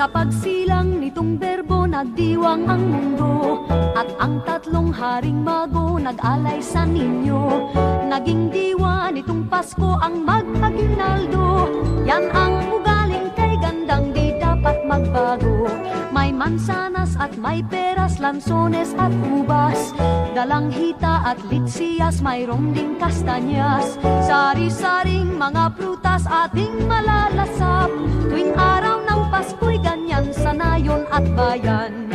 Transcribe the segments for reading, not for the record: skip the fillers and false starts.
Sa pagsilang nitong berbo nagdiwang ang mundo, at ang tatlong haring mago nag-alay sa ninyo. Naging diwa nitong Pasko ang mag-aginaldo. Yan ang ugaling kay gandang di dapat magbago. May mansanas at may peras, lansones at ubas, dalang hita at litsiyas, mayroong ding kastanyas. Sari-saring mga prutas ating malalasap, tuwing araw ng Pasko'y ganyan sa nayon at bayan.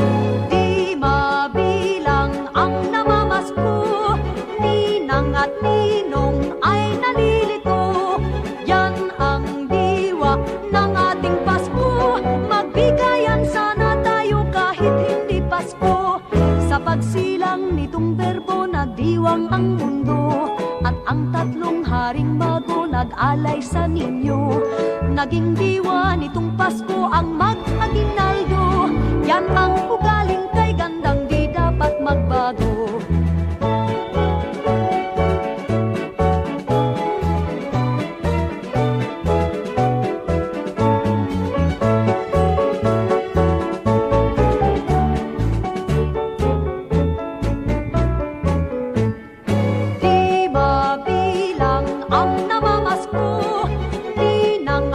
Di mabilang ang namamasko, ninang at ninong ay nalilito. Yan ang diwa ng ating Pasko, magbigayan sana tayo kahit hindi Pasko. Sa pagsilang nitong berbo nagdiwang ang mundo, at ang tatlong haring mago nag-alay sa ninyo. Naging diwa nitong Pasko ang mag-aginaldo. Yan ang ugaling kay gandang di dapat magbago.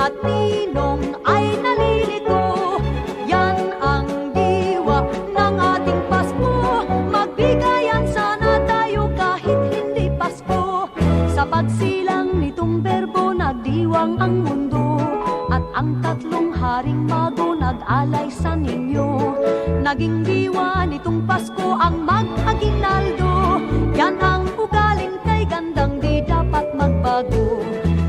Ninong ay nalilito. Yan ang diwa ng ating Pasko, magbigayan sana tayo kahit hindi Pasko. Sa pagsilang nitong berbo nagdiwang ang mundo, at ang tatlong haring mago nag-alay sa ninyo. Naging diwa nitong Pasko ang mag-aginaldo. Yan ang ugaling kay gandang di dapat magbago.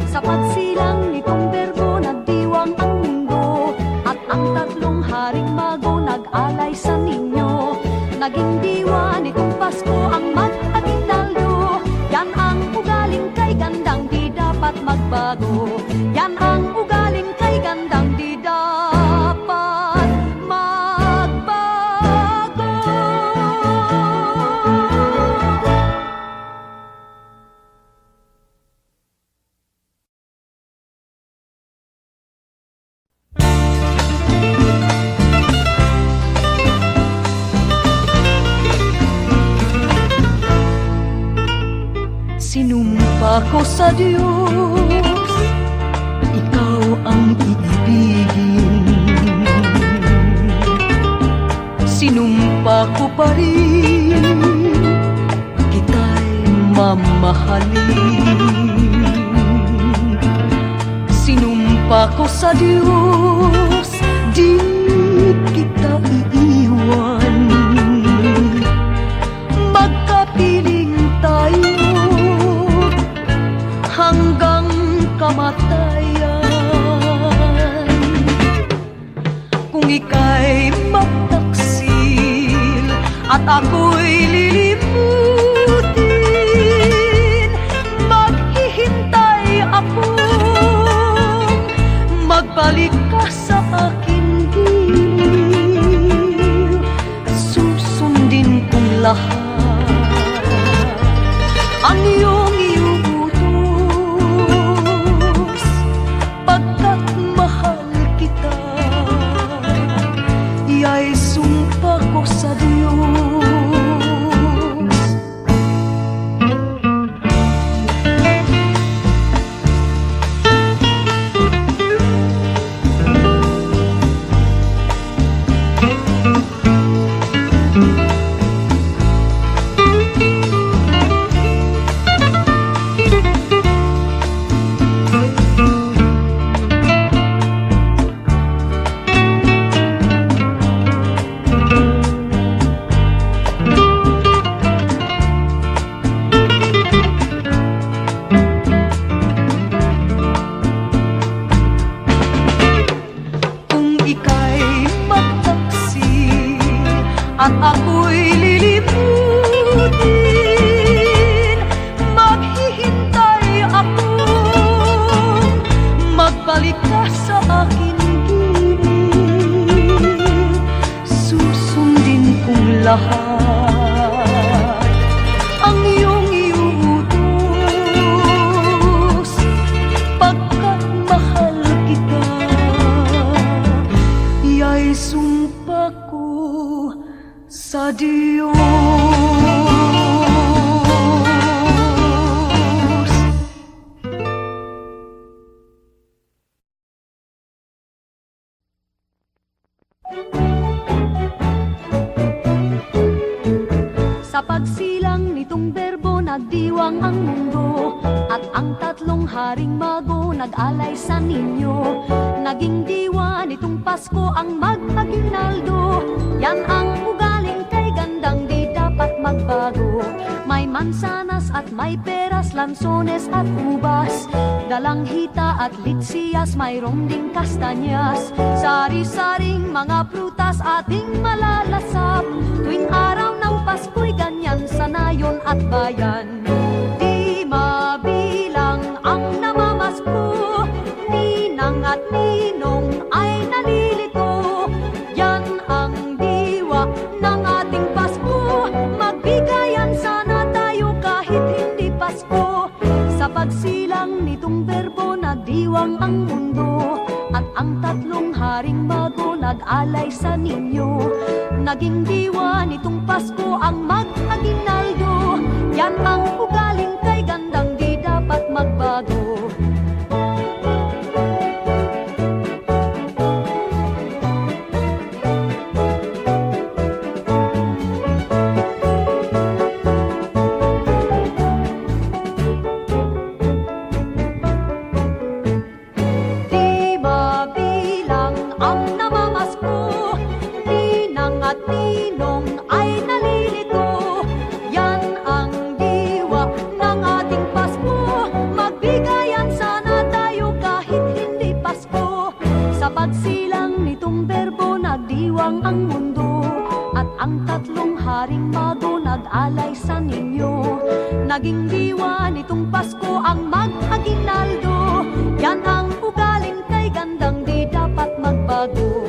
Sa pagsilang nitong berbo nagdiwang ang mundo, at ang tatlong haring mago nag-alay sa ninyo. Naging diwa nitong Pasko ang mag-aginaldo. Yan ang ugaling kay gandang di dapat magbago. Yan ang ugaling kay gandang di dapat magbago. Sinumpa ko sa Diyos, ikaw ang iibigin. Sinumpa ko pa rin, kita'y mamahalin. Sinumpa ko sa Diyos, di kita iiwan. Magkapiling tayo hanggang kamatayan. Kung ika'y magtaksil at ako'y lilimutin, maghihintay ako, magbalik ka sa aking giliw. Susundin kong lahat ang iyong iuutos, pagkat mahal kita, iya'y sumpa ko sa Diyos. At ako'y lilimutin, maghihintay ako, magbalik ka sa akin giliw. Susundin kong lahat ang iyong iuutos, pagkat mahal kita, iya'y haring mago nag-alay sa ninyo. Naging diwa nitong Pasko ang mag-aginaldo. Yan ang ugaling kay gandang di dapat magbago. May mansanas at may peras, lansones at ubas, dalang hita at litsiyas, mayroong ding kastanyas. Sari-saring mga prutas ating malalasap. Tuwing araw ng Pasko'y ganyan sa nayon at bayan. Di mabilang ang namamasko, ninang at ninong ay nalilito. Yan ang diwa ng ating Pasko, magbigayan sana tayo kahit hindi Pasko. Sa pagsilang nitong berbo nagdiwang ang mundo, at ang tatlong haring mago nag-alay sa ninyo. Naging diwa nitong Pasko ang mag-aginaldo. Yan ang ugaling kay gandang di dapat magbago. At ninong ay nalilito. Yan ang diwa ng ating Pasko, magbigayan sana tayo kahit hindi Pasko. Sa pagsilang nitong berbo nagdiwang ang mundo, at ang tatlong haring mago nag-alay sa ninyo. Naging diwa nitong Pasko ang mag-aginaldo. Yan ang ugaling kay gandang di dapat magbago.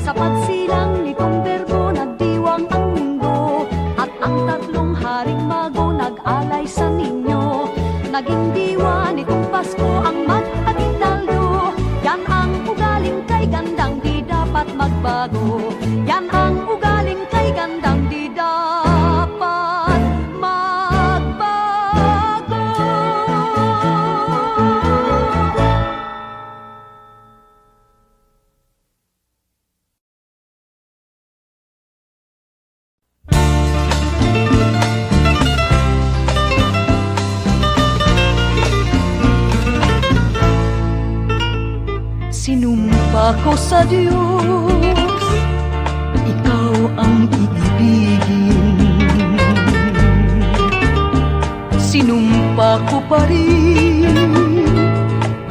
Sa pagsilang nitong berbo nagdiwang ang mundo, at ang tatlong haring mago nag-alay sa ninyo. Naging diwa nitong Pasko ang mag-aginaldo. Yan ang ugaling kay gandang di dapat magbago. Yan ang ugaling kay gandang di dapat magbago. Sinumpa ko sa Diyos, ikaw ang iibigin. Sinumpa ko pa rin,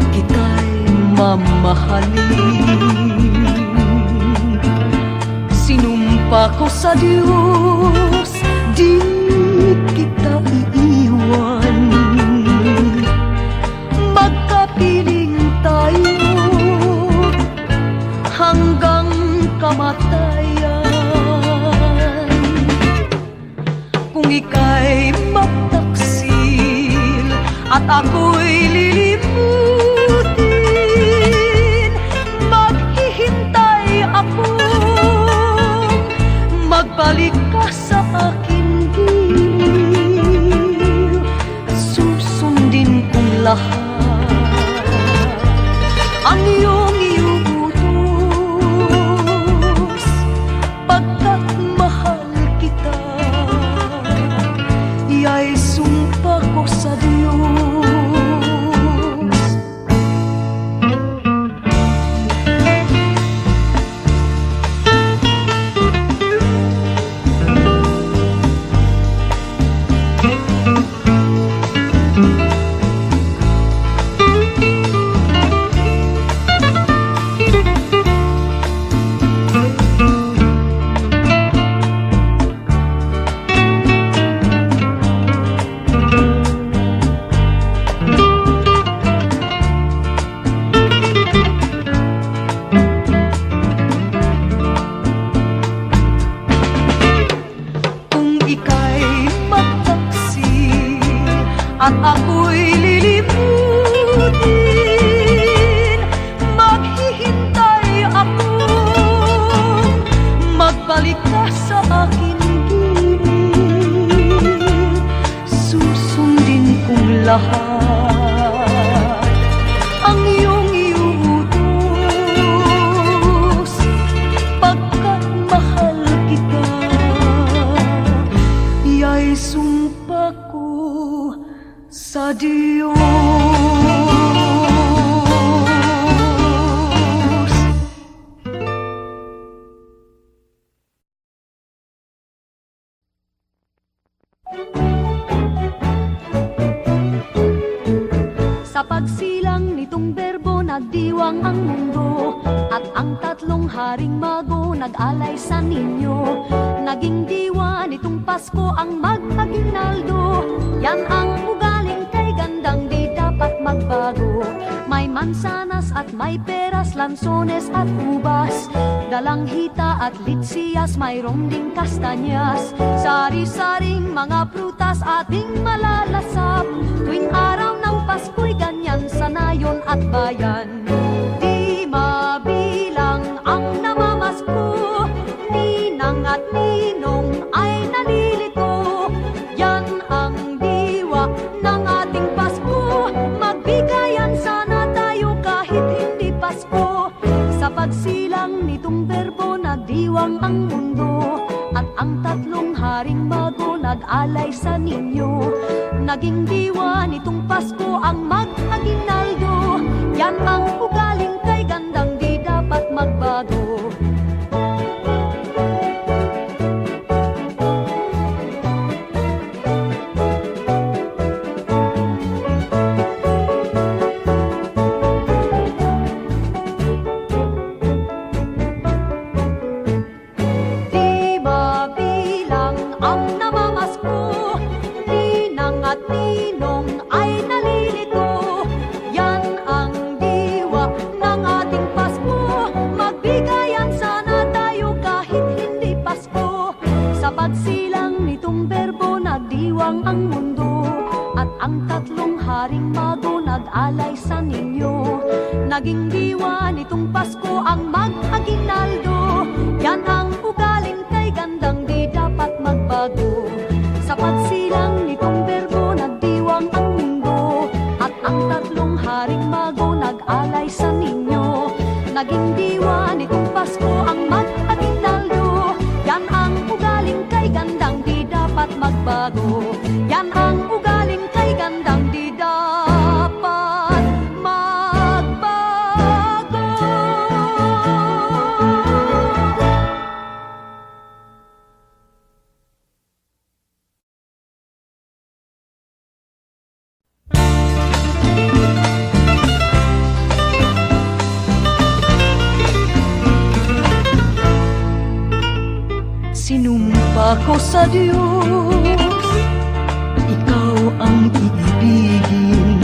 kita'y mamahalin. Sinumpa ko sa Diyos, di kita iiwan. Magkapiling tayo hanggang kamatayan. Kung ika'y magtaksil at ako'y lilimutin, maghihintay ako, magbalik ka sa aking giliw. Susundin kong lahat ang iyong iuutos, pagkat mahal kita, iya'y sumpa ko sa Diyos. At ako'y lilimutin, maghihintay ako, magbalik ka sa akin giliw. Susundin kong lahat ang iyong iuutos, pagkat mahal kita, iya'y sumpa ko sa Diyos. Sa pagsilang nitong berbo, nagdiwang ang mundo, at ang tatlong haring mago nag-alay sa ninyo. Naging diwa nitong Pasko ang mag-aginaldo. Yan ang ugaling kay gandang di dapat magbago. May mansanas at may peras, lansones at ubas, dalang hita at litsiyas, mayroong ding kastanyas. Sari-saring mga prutas ating malalasap, tuwing araw ng Pasko'y ganyan sa nayon at bayan. Di mabilang ang namamasko, ninang at ninong ay nalilito. Yan ang diwa ng ating Pasko, magbigayan sana tayo kahit hindi Pasko. Sa pagsilang nitong berbo, nagdiwang ang mundo, at ang tatlong haring mago nag-alay sa ninyo. Naging diwa nitong Pasko ang mag-aginaldo. Yan ang ugaling kay gandang di dapat magbago. Di mabilang ang namamasko, ninang at ninong ay nalilito. Yan ang diwa ng ating Pasko, magbigayan sana tayo kahit hindi Pasko. Sa pagsilang nitong berbo, nagdiwang ang mundo, at ang tatlong haring mago nag-alay sa ninyo. Naging diwa nitong Pasko ang mag-aginaldo. Yan ang ugaling kay gandang di dapat magbago. Sa pagsilang nitong berbo, nagdiwang ang mundo, at ang tatlong haring mago nag-alay sa ninyo. Naging diwa nitong Pasko ang mag-aginaldo. Yan ang ugaling kay gandang di dapat magbago. Yan ang ugaling kay gandang di dapat magbago. Sinumpa ko sa Diyos, ikaw ang iibigin.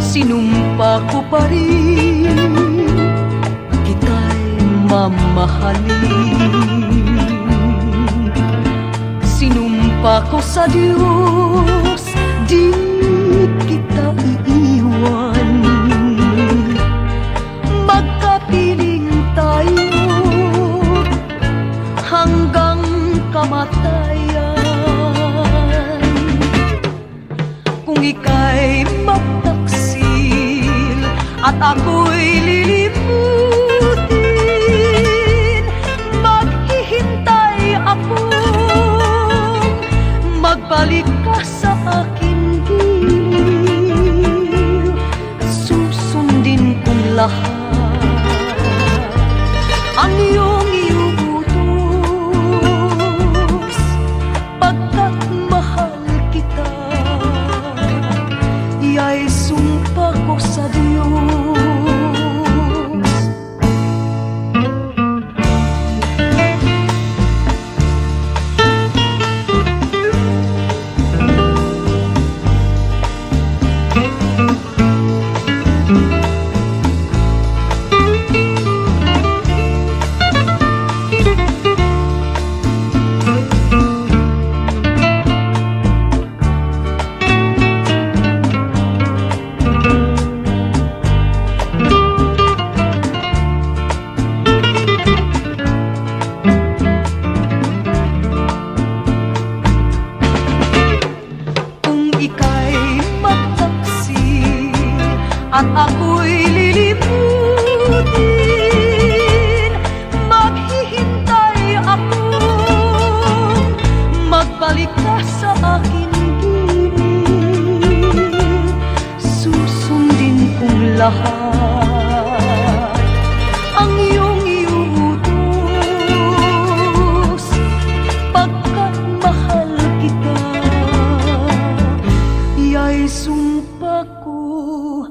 Sinumpa ko pa rin, kita'y mamahalin. Sinumpa ko sa Diyos, di kita iiwan. Magkapiling tayo hanggang kamatayan. Kung ika'y magtaksil at ako'y lilimutin, maghihintay ako, magbalik ka sa aking giliw. Susundin kong lahat ang iyong iuutos, pagkat mahal kita, iya'y sumpa ko sa Diyos. At ako'y lilimutin, maghihintay ako, magbalik ka sa akin gilid. Susundin kong lahat ang iyong iuutos, pagkat mahal kita, iya'y Ya'y sumpa ko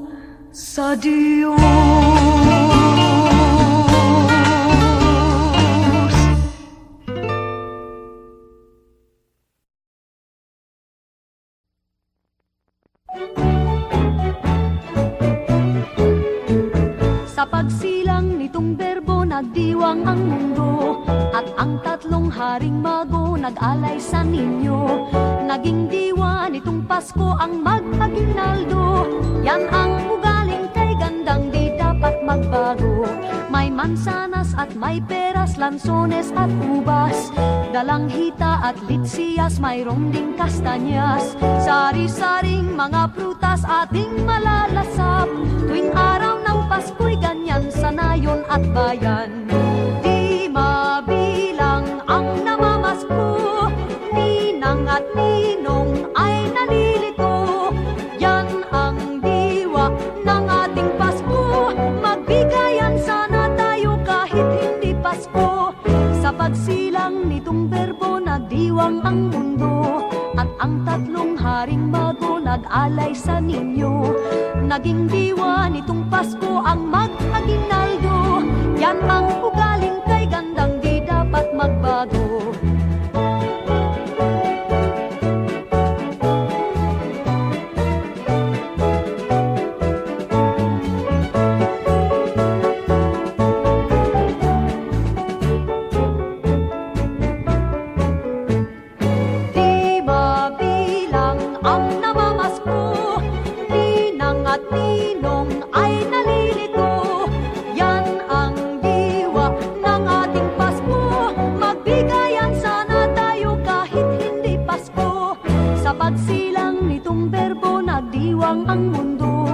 sa Diyos. Sa pagsilang nitong berbo, nagdiwang ang mundo, at ang tatlong haring mago nag-alay sa ninyo. Naging diwa nitong Pasko ang mag-aginaldo. Yan ang ugaling kay gandang di dapat magbago. May mansanas at may peras, lansones at ubas, dalang hita at litsiyas, mayroong ding kastanyas. Sari-saring mga prutas ating malalasap. Tuwing araw ng Pasko'y ganyan sa nayon at bayan. Di mabilang ang namamasko, ninang at ninong ay nalilito. Yan ang diwa ng ating Pasko, magbigayan sana tayo kahit hindi Pasko. Sa pagsilang nitong berbo, nagdiwang ang mundo, at ang tatlong haring mago nag-alay sa ninyo. Naging diwa nitong Pasko ang mag-aginaldo. Yan ang ugaling kay gandang di dapat magbago. Di mabilang ang namamasko, ninang at ninong ay nalilito. Yan ang diwa ng ating Pasko, magbigayan sana tayo kahit hindi Pasko. Sa pagsilang nitong berbo, nagdiwang ang mundo,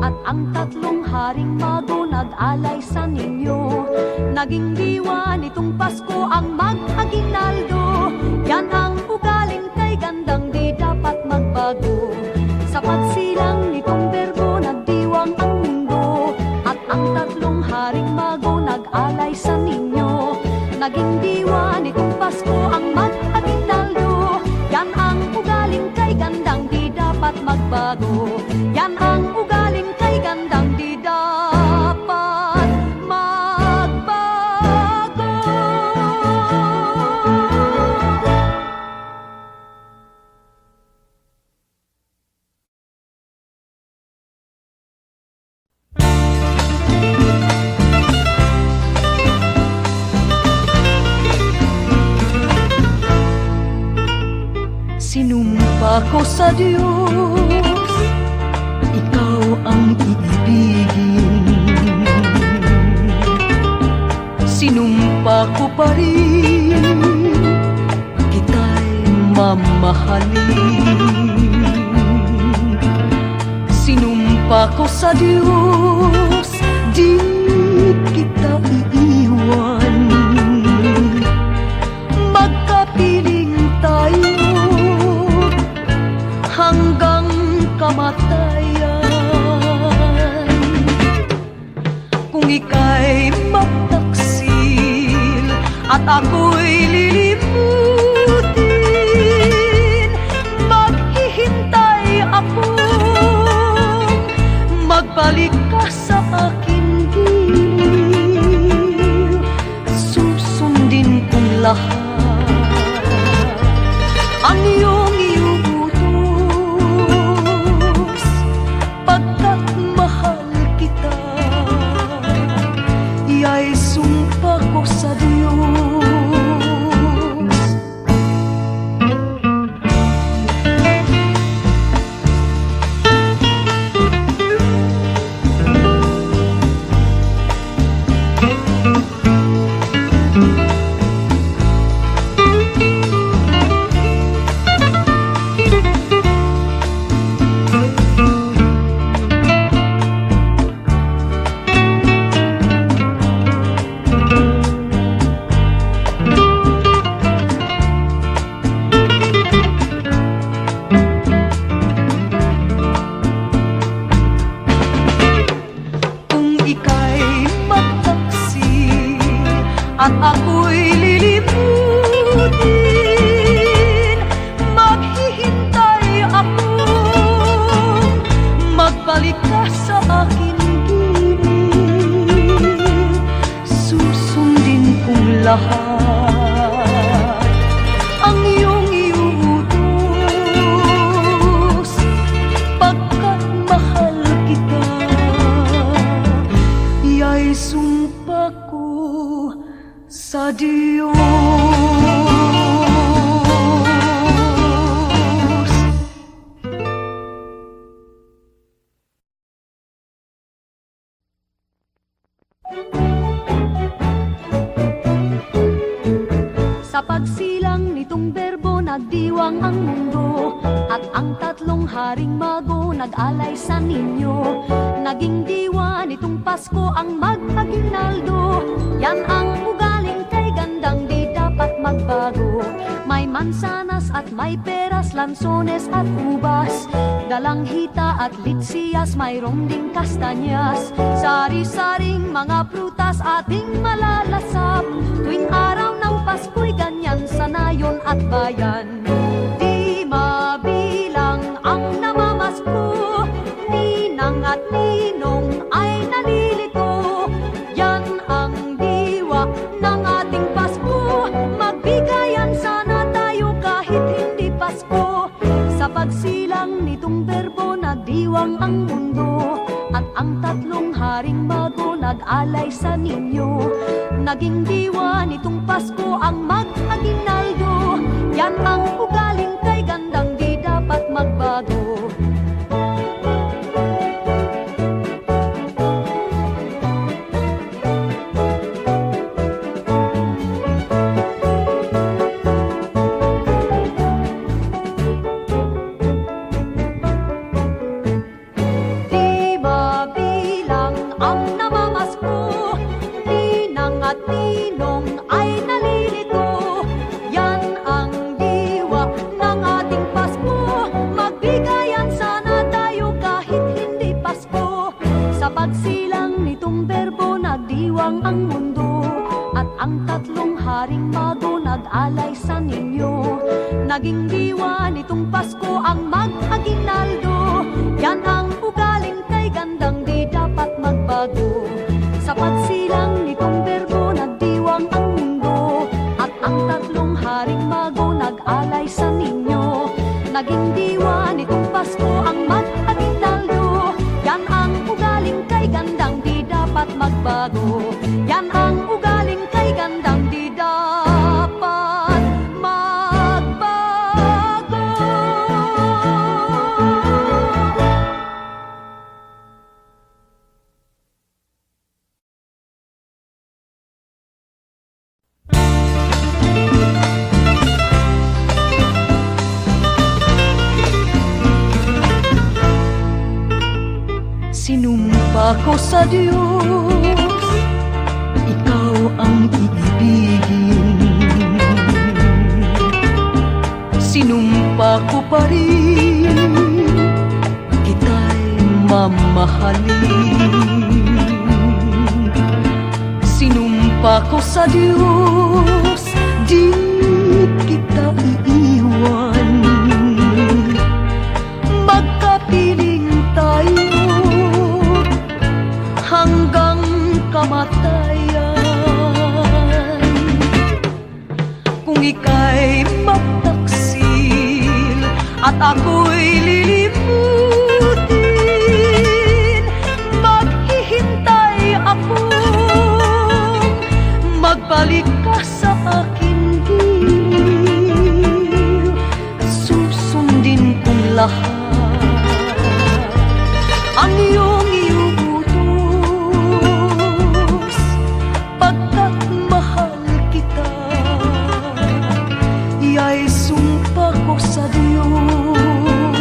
at ang tatlong haring mago nag-alay sa ninyo. Naging diwa nitong Pasko ang mag-aginaldo. Yan ang ugaling kay gandang di dapat magbago. Sa pagsilang nitong berbo, nagdiwang ang mundo, at ang tatlong haring mago nag-alay sa ninyo. Naging diwa nitong Pasko ang mag-aginaldo. Yan ang ugaling kay gandang di dapat magbago. Yan ang ugaling kay gandang di dapat magbago. Sinumpa ko sa Diyos, ikaw ang iibigin. Sinumpa ko pa rin, kita'y mamahalin. Sinumpa ko sa Diyos, di kita iiwan. Magkapiling tayo hanggang kamatayan. Kung ika'y magtaksil at ako'y lilimutin, maghihintay ako, magbalik ka sa aking giliw. Susundin kong lahat ang iyong iuutos, pagkat mahal kita. Iya'y sumpa ko sa Diyos. At ako'y lilimutin, maghihintay ako, sa Diyos. Sa pagsilang nitong berbo, nagdiwang ang mundo, at ang tatlong haring mago nag-alay sa ninyo. Naging diwa nitong Pasko ang mag-aginaldo. Yan ang ugaling kay gandang di dapat magbago. May mansanas at may peras, lansones at ubas, dalang hita at litsiyas, mayroong ding kastanyas. Sari-saring mga prutas ating malalasap. Tuwing araw ng Pasko'y ganyan sa nayon at bayan. Di mabilang ang namamasko, ninang at ninong ay nalilito. Yan ang diwa ng ating Pasko, magbigayan sana tayo kahit hindi Pasko. Sa pagsilang nitong berbo, nagdiwang ang mundo, at ang tatlong haring mago nag-alay sa ninyo. Naging diwa nitong Pasko ang mag-aginaldo. Yan ang ugaling kay gandang di dapat magbago. Pagsilang nitong berbo, nagdiwang ang mundo, at ang tatlong haring mago nag-alay sa ninyo. Naging diwa nitong Pasko ang mag-aginaldo. Yan ang ugaling kay gandang di dapat magbago. Sa pagsilang nitong berbo, nagdiwang ang mundo, at ang tatlong haring mago nag-alay sa ninyo. Naging diwa nitong Pasko ang mag-aginaldo. Yan ang ugaling kay gandang di dapat magbago. Yan ang ugaling kay gandang di dapat magbago. Sinumpa ko sa Diyos, ikaw ang iibigin. Sinumpa ko pa rin, kita'y mamahalin. Sinumpa ko sa Diyos, di kita iiwan. Magkapiling tayo hanggang kamatayan. Kung ika'y magtaksil at ako'y lilimutin, maghihintay ako, magbalik ka sa akin din. Susundin kong lahat ang iyong iuutos, pagkat mahal kita. Iya'y sumpa ko sa Diyos.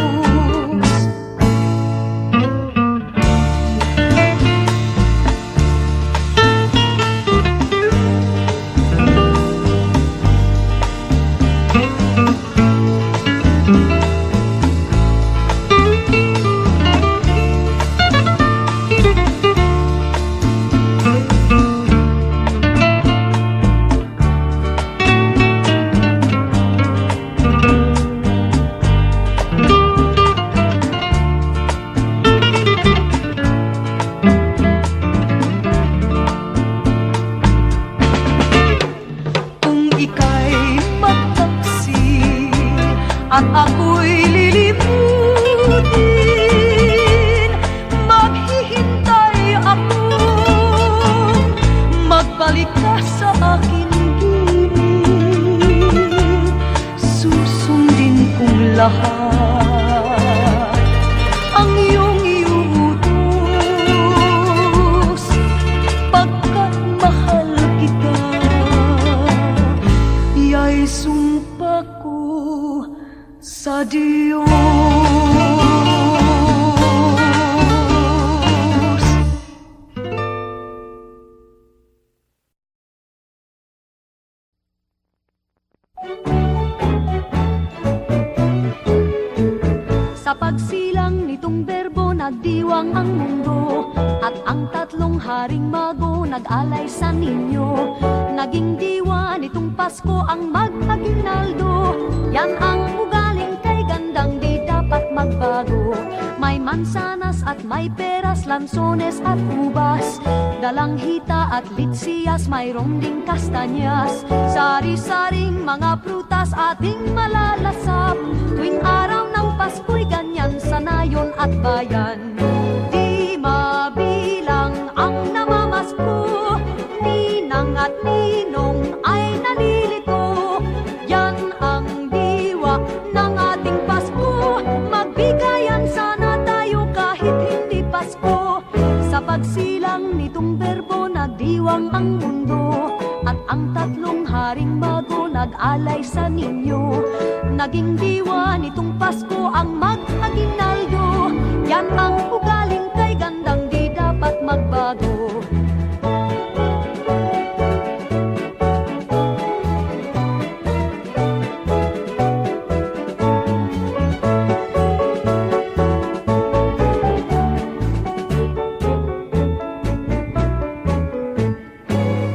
nagdiwang ang mundo, at ang tatlong haring mago nag-alay sa ninyo. Naging diwa nitong Pasko ang mag-aginaldo. Yan ang ugaling kay gandang di dapat magbago. May mansanas at may peras, lansones at ubas, dalang hita at litsiyas, mayroong ding kastanyas. Sari-saring mga prutas ating malalasap. Tuwing araw ng Pasko'y ganyan sa nayon at bayan. Di mabilang ang namamasko, ninang at ninong ay nalilito. Yan ang diwa ng ating Pasko, magbigayan sana tayo kahit hindi Pasko. Sa pagsilang nitong berbo nagdiwang ang mundo, at ang tatlong haring mago nag-alay sa ninyo. Naging diwa nitong Pasko ang mag-aginaldo. Yan ang ugaling kay gandang di dapat magbago.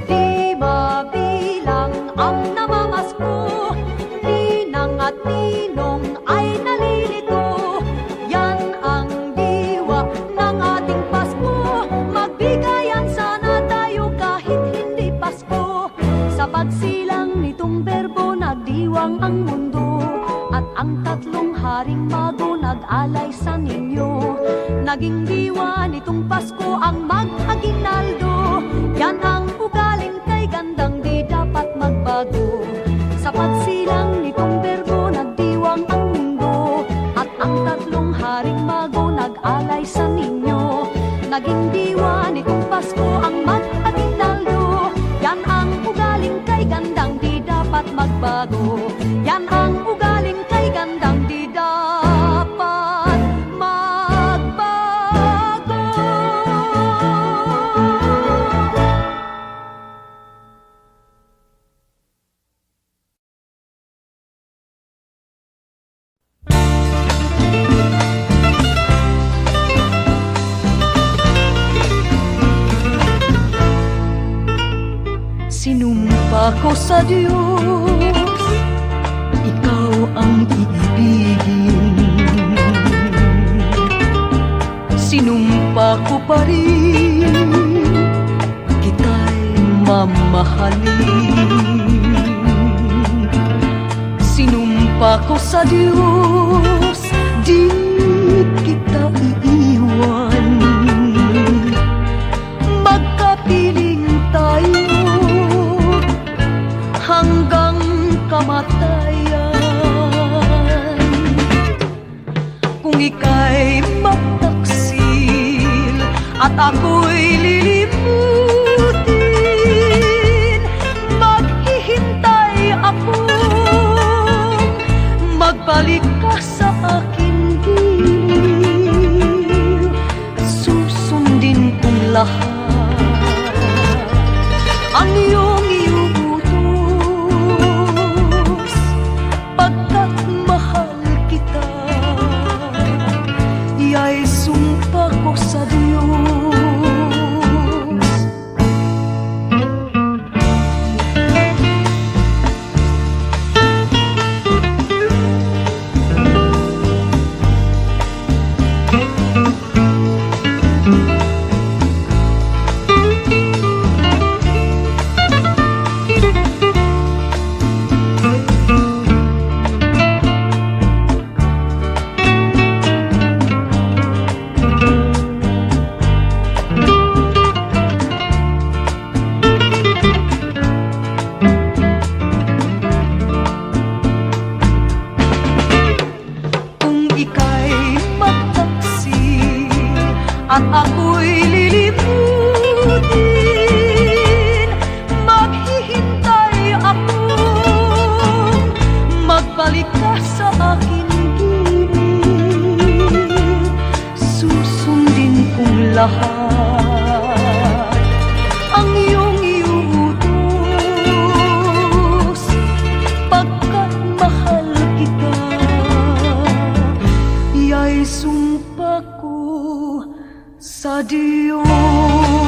Di mabilang ang namamasko, ninang at ninong ay nalilito. Yan ang diwa ng ating Pasko, magbigayan sana tayo kahit hindi Pasko. Sa pagsilang nitong berbo nagdiwang ang mundo, at ang tatlong haring mago nag-alay sa ninyo. Naging diwa nitong Pasko ang mag-aginaldo. Yan ang ugaling kay gandang di dapat magbago. Sa pagsilang nitong berbo nagdiwang ang mundo, at ang tatlong haring mago nag-alay sa ninyo. Naging diwa nitong Pasko ang mag-aginaldo. Yan ang ugaling kay gandang di dapat magbago. Yan ang ugaling kay gandang di dapat magbago. Sinumpa ko sa Diyos, ikaw ang iibigin. Sinumpa ko pa rin, kita'y mamahalin. Sinumpa ko sa Diyos, di kita iiwan. Magkapiling tayo hanggang kamatayan. Kung ika'y magtaksil at ako'y lilimutin, maghihintay ako, magbalik ka sa aking gilid. Susundin kong lahat ang iyong iuutos, pagkat mahal kita, iya'y sumpa ko sa Diyos. At ako'y lilimutin, maghihintay ako, magbalik ka sa aking gilid. Susundin kong lahat ang iyong iuutos, pagkat mahal kita, iya'y sumpa ko sa Diyos.